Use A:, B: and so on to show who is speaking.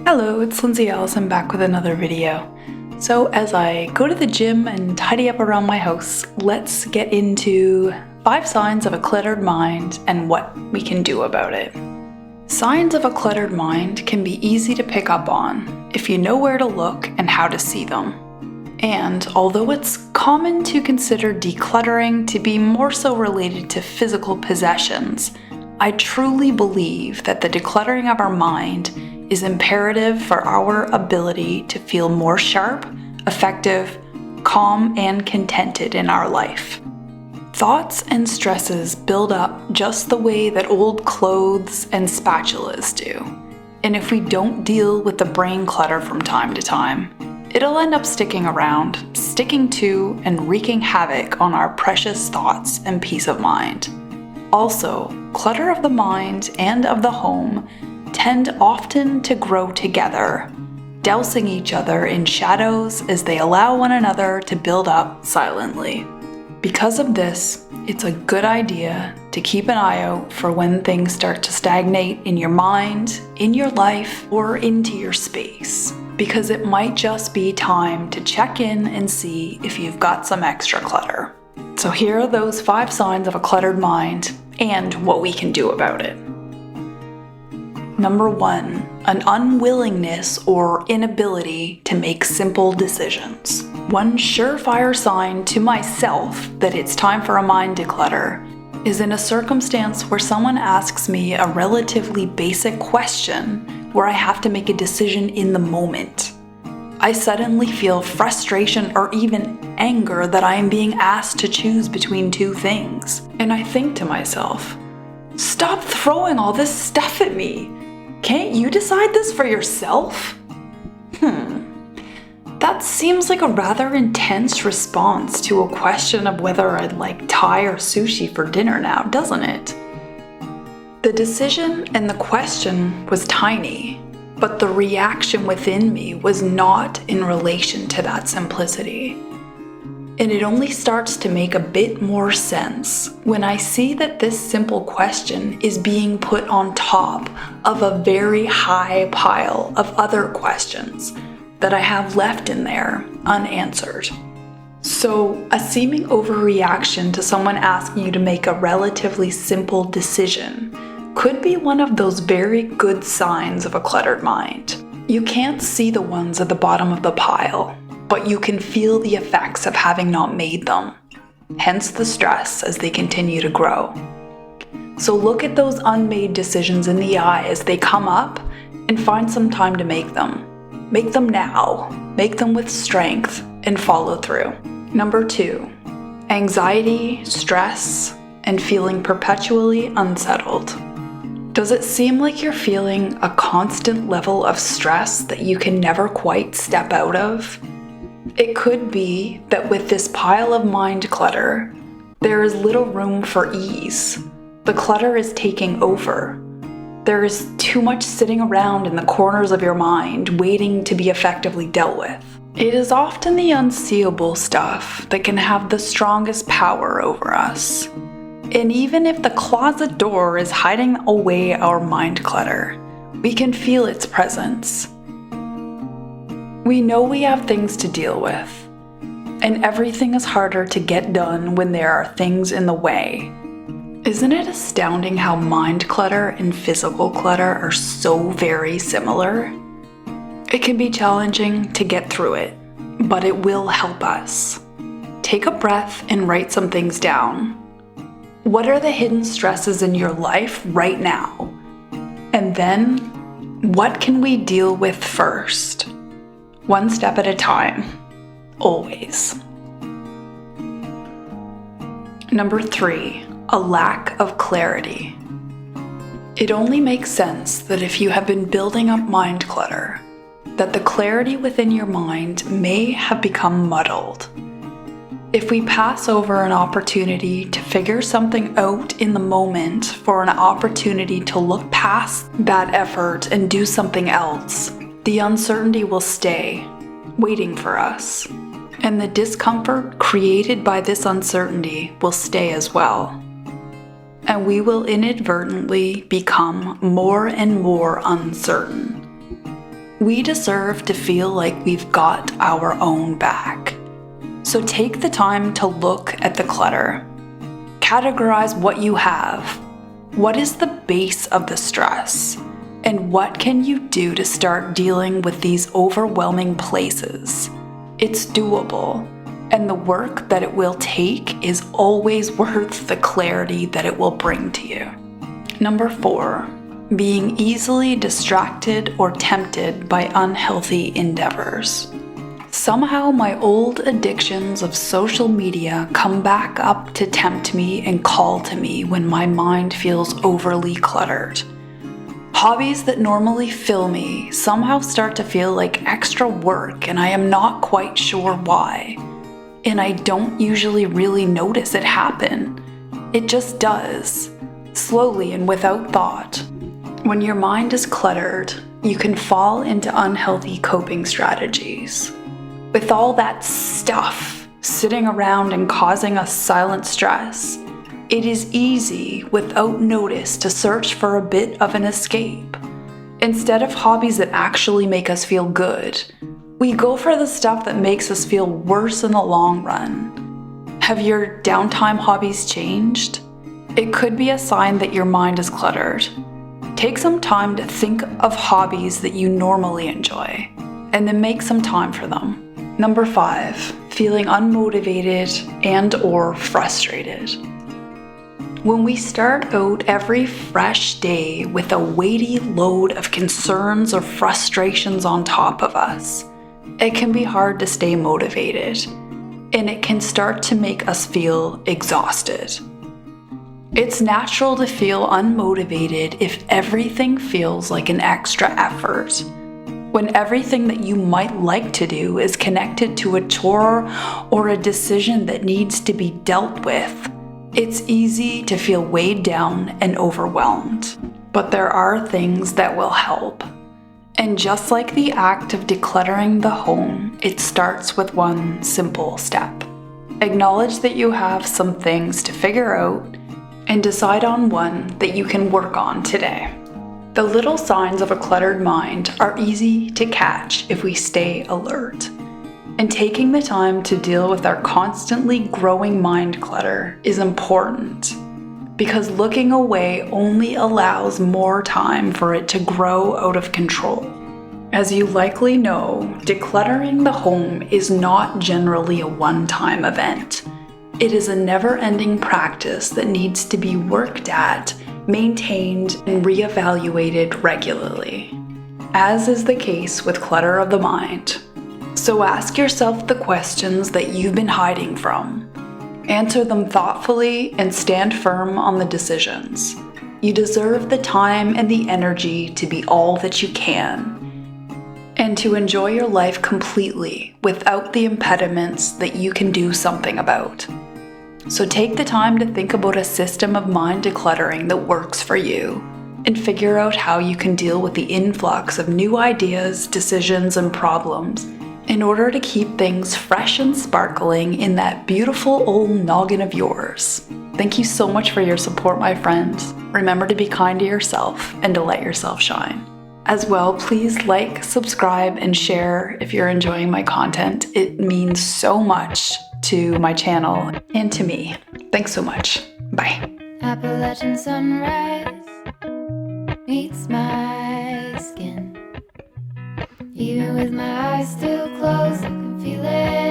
A: Hello, it's Lyndsay Allison back with another video. So as I go to the gym and tidy up around my house, let's get into 5 signs of a cluttered mind and what we can do about it. Signs of a cluttered mind can be easy to pick up on if you know where to look and how to see them. And although it's common to consider decluttering to be more so related to physical possessions, I truly believe that the decluttering of our mind is imperative for our ability to feel more sharp, effective, calm, and contented in our life. Thoughts and stresses build up just the way that old clothes and spatulas do. And if we don't deal with the brain clutter from time to time, it'll end up sticking around, sticking to, and wreaking havoc on our precious thoughts and peace of mind. Also, clutter of the mind and of the home tend often to grow together, dousing each other in shadows as they allow one another to build up silently. Because of this, it's a good idea to keep an eye out for when things start to stagnate in your mind, in your life, or into your space, because it might just be time to check in and see if you've got some extra clutter. So here are those 5 signs of a cluttered mind and what we can do about it. Number 1, an unwillingness or inability to make simple decisions. One surefire sign to myself that it's time for a mind declutter is in a circumstance where someone asks me a relatively basic question where I have to make a decision in the moment. I suddenly feel frustration or even anger that I am being asked to choose between 2 things. And I think to myself, stop throwing all this stuff at me. Can't you decide this for yourself? That seems like a rather intense response to a question of whether I'd like Thai or sushi for dinner now, doesn't it? The decision and the question was tiny, but the reaction within me was not in relation to that simplicity. And it only starts to make a bit more sense when I see that this simple question is being put on top of a very high pile of other questions that I have left in there unanswered. So, a seeming overreaction to someone asking you to make a relatively simple decision could be one of those very good signs of a cluttered mind. You can't see the ones at the bottom of the pile, but you can feel the effects of having not made them, hence the stress as they continue to grow. So look at those unmade decisions in the eye as they come up and find some time to make them. Make them now, make them with strength, and follow through. Number 2, anxiety, stress, and feeling perpetually unsettled. Does it seem like you're feeling a constant level of stress that you can never quite step out of? It could be that with this pile of mind clutter, there is little room for ease. The clutter is taking over. There is too much sitting around in the corners of your mind waiting to be effectively dealt with. It is often the unseeable stuff that can have the strongest power over us. And even if the closet door is hiding away our mind clutter, we can feel its presence. We know we have things to deal with, and everything is harder to get done when there are things in the way. Isn't it astounding how mind clutter and physical clutter are so very similar? It can be challenging to get through it, but it will help us. Take a breath and write some things down. What are the hidden stresses in your life right now? And then, what can we deal with first? One step at a time, always. Number 3, a lack of clarity. It only makes sense that if you have been building up mind clutter, that the clarity within your mind may have become muddled. If we pass over an opportunity to figure something out in the moment for an opportunity to look past that effort and do something else, the uncertainty will stay, waiting for us. And the discomfort created by this uncertainty will stay as well. And we will inadvertently become more and more uncertain. We deserve to feel like we've got our own back. So take the time to look at the clutter. Categorize what you have. What is the base of the stress? And what can you do to start dealing with these overwhelming places? It's doable, and the work that it will take is always worth the clarity that it will bring to you. Number 4, being easily distracted or tempted by unhealthy endeavors. Somehow my old addictions of social media come back up to tempt me and call to me when my mind feels overly cluttered. Hobbies that normally fill me somehow start to feel like extra work, and I am not quite sure why. And I don't usually really notice it happen. It just does, slowly and without thought. When your mind is cluttered, you can fall into unhealthy coping strategies. With all that stuff sitting around and causing us silent stress, it is easy without notice to search for a bit of an escape. Instead of hobbies that actually make us feel good, we go for the stuff that makes us feel worse in the long run. Have your downtime hobbies changed? It could be a sign that your mind is cluttered. Take some time to think of hobbies that you normally enjoy, and then make some time for them. Number 5, feeling unmotivated and/or frustrated. When we start out every fresh day with a weighty load of concerns or frustrations on top of us, it can be hard to stay motivated, and it can start to make us feel exhausted. It's natural to feel unmotivated if everything feels like an extra effort. When everything that you might like to do is connected to a chore or a decision that needs to be dealt with, it's easy to feel weighed down and overwhelmed. But there are things that will help. And just like the act of decluttering the home, it starts with one simple step. Acknowledge that you have some things to figure out and decide on one that you can work on today. The little signs of a cluttered mind are easy to catch if we stay alert. And taking the time to deal with our constantly growing mind clutter is important, because looking away only allows more time for it to grow out of control. As you likely know, decluttering the home is not generally a one-time event. It is a never-ending practice that needs to be worked at, maintained, and reevaluated regularly, as is the case with clutter of the mind. So ask yourself the questions that you've been hiding from. Answer them thoughtfully and stand firm on the decisions. You deserve the time and the energy to be all that you can, and to enjoy your life completely without the impediments that you can do something about. So take the time to think about a system of mind decluttering that works for you, and figure out how you can deal with the influx of new ideas, decisions, and problems in order to keep things fresh and sparkling in that beautiful old noggin of yours. Thank you so much for your support, my friends. Remember to be kind to yourself and to let yourself shine. As well, please like, subscribe, and share if you're enjoying my content. It means so much to my channel and to me. Thanks so much. Bye.
B: Appalachian sunrise meets my skin. Even with my eyes still closed, I can feel it.